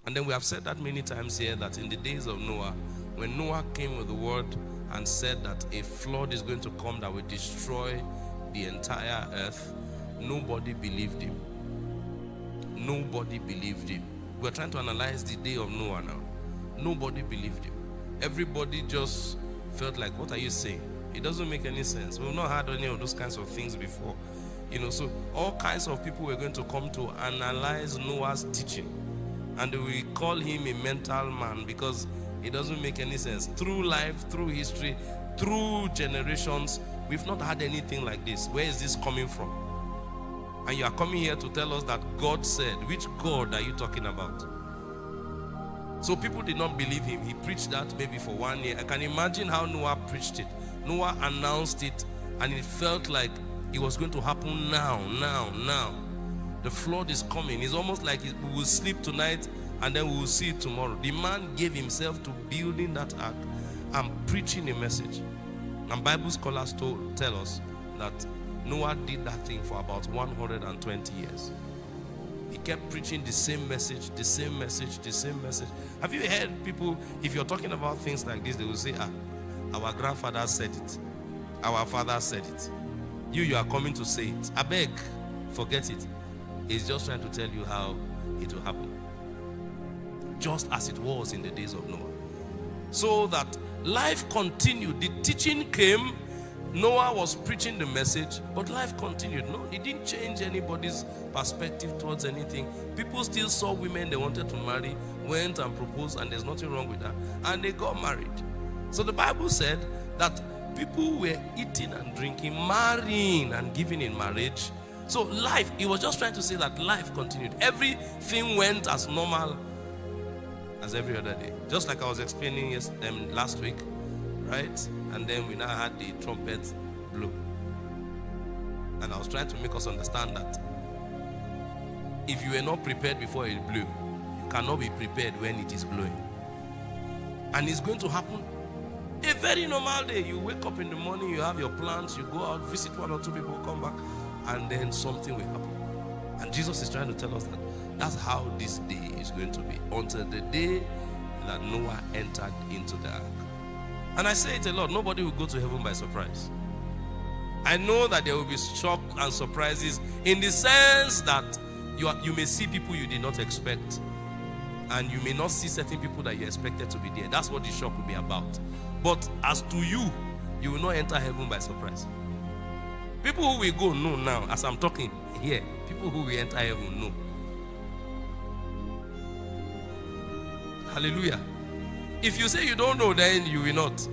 And then we have said that many times here, that in the days of Noah, when Noah came with the word and said that a flood is going to come that will destroy the entire earth, nobody believed him. Nobody believed him. We're trying to analyze the day of Noah now. Nobody believed him. Everybody just felt like, what are you saying? It doesn't make any sense. We've not had any of those kinds of things before. So all kinds of people were going to come to analyze Noah's teaching. And we call him a mental man because it doesn't make any sense. Through life, through history, through generations, we've not had anything like this. Where is this coming from? And you are coming here to tell us that God said. Which God are you talking about? So people did not believe him. He preached that maybe for 1 year. I can imagine how Noah preached it. Noah announced it, and it felt like it was going to happen now. The flood is coming. It's almost like we will sleep tonight and then we will see it tomorrow. The man gave himself to building that ark and preaching a message. And Bible scholars tell us that Noah did that thing for about 120 years. He kept preaching the same message, the same message, the same message. Have you heard people, if you're talking about things like this, they will say, our grandfather said it. Our father said it. You are coming to say it. I beg, forget it. He's just trying to tell you how it will happen. Just as it was in the days of Noah. So that life continued. The teaching came. Noah was preaching the message, but life continued. No, it didn't change anybody's perspective towards anything. People still saw women they wanted to marry, went and proposed, and there's nothing wrong with that. And they got married. So the Bible said that people were eating and drinking, marrying and giving in marriage. So life, he was just trying to say that life continued. Everything went as normal as every other day. Just like I was explaining last week, right? And then we now had the trumpet blow. And I was trying to make us understand that if you were not prepared before it blew, you cannot be prepared when it is blowing. And it's going to happen a very normal day. You wake up in the morning, you have your plans, you go out, visit 1 or 2 people, come back, and then something will happen. And Jesus is trying to tell us that that's how this day is going to be, until the day that Noah entered into the ark. And I say it a lot, nobody will go to heaven by surprise. I know that there will be shock and surprises in the sense that you may see people you did not expect, and you may not see certain people that you expected to be there. That's what the shock will be about. But as to you, you will not enter heaven by surprise. People who will go know now, as I'm talking here, people who will enter heaven know. Hallelujah. If you say you don't know, then you will not.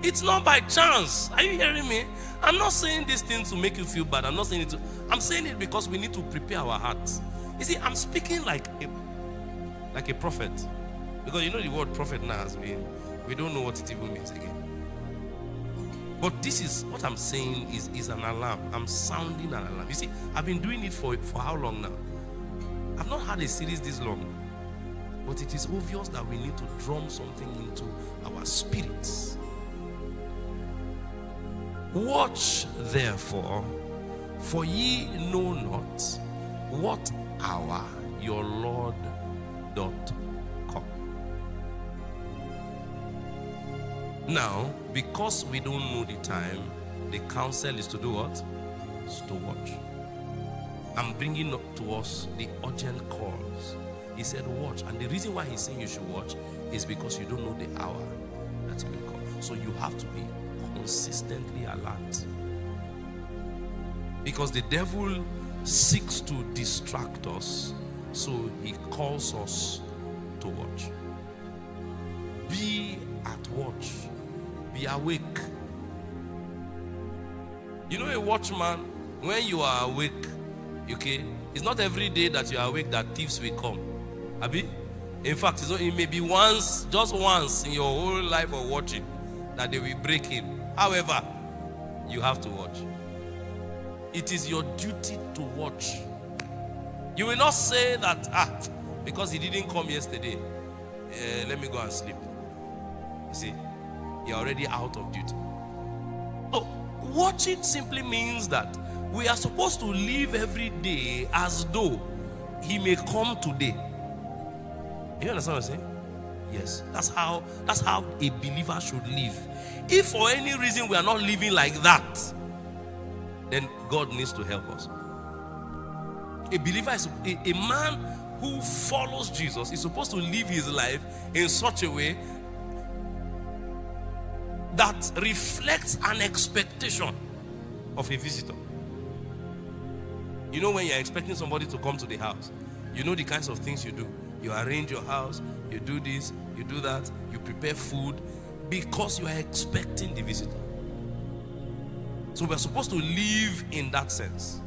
It's not by chance. Are you hearing me? I'm not saying this thing to make you feel bad. I'm saying it because we need to prepare our hearts. You see, I'm speaking like a prophet. Because you know the word prophet now has been, we don't know what it even means again. But this is, what I'm saying is an alarm. I'm sounding an alarm. You see, I've been doing it for how long now? I've not had a series this long. But it is obvious that we need to drum something into our spirits. Watch therefore, for ye know not what hour your Lord doth come. Now, because we don't know the time, the counsel is to do what? Is to watch. I'm bringing up to us the urgent calls. He said watch, and the reason why he's saying you should watch is because you don't know the hour that's going to come. So you have to be consistently alert. Because the devil seeks to distract us, so he calls us to watch. Be at watch. Be awake. You know, a watchman, when you are awake, okay, it's not every day that you are awake that thieves will come. Abi? In fact, it may be just once in your whole life of watching that they will break in. However, you have to watch. It is your duty to watch. You will not say that, because he didn't come yesterday, let me go and sleep. You see, you're already out of duty. So, watching simply means that we are supposed to live every day as though he may come today. You understand what I'm saying? Yes. That's how a believer should live. If for any reason we are not living like that, then God needs to help us. A believer is a man who follows Jesus is supposed to live his life in such a way that reflects an expectation of a visitor. You know, when you're expecting somebody to come to the house, you know the kinds of things you do. You arrange your house, you do this, you do that, you prepare food, because you are expecting the visitor. So we're supposed to live in that sense.